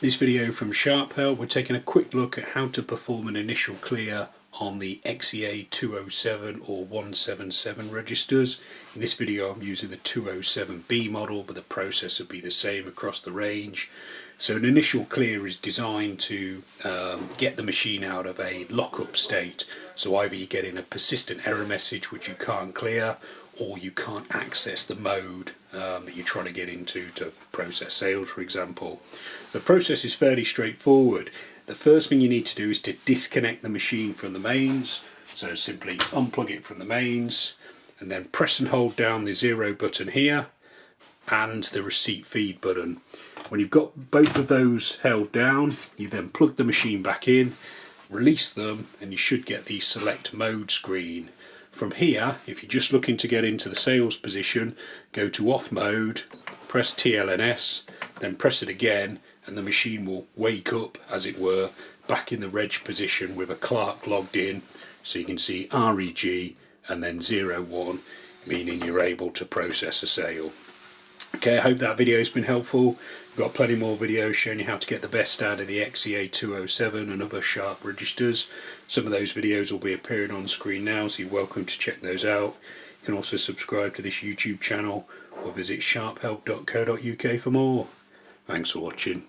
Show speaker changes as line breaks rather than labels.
This video from Sharp Help, we're taking a quick look at how to perform an initial clear on the XEA207 or 177 registers. In this video I'm using the 207B model, but the process will be the same across the range. So an initial clear is designed to get the machine out of a lock-up state. So either you're getting a persistent error message which you can't clear, or you can't access the mode that you're trying to get into to process sales, for example. The process is fairly straightforward. The first thing you need to do is to disconnect the machine from the mains. So simply unplug it from the mains and then press and hold down the 0 button here and the receipt feed button. When you've got both of those held down, you then plug the machine back in, release them, and you should get the select mode screen. From here, if you're just looking to get into the sales position, go to off mode, press TLNS, then press it again, and the machine will wake up, as it were, back in the reg position with a clerk logged in. So you can see REG and then 01, meaning you're able to process a sale. Okay, I hope that video has been helpful. We've got plenty more videos showing you how to get the best out of the XEA207 and other Sharp registers. Some of those videos will be appearing on screen now, so you're welcome to check those out. You can also subscribe to this YouTube channel or visit sharphelp.co.uk for more. Thanks for watching.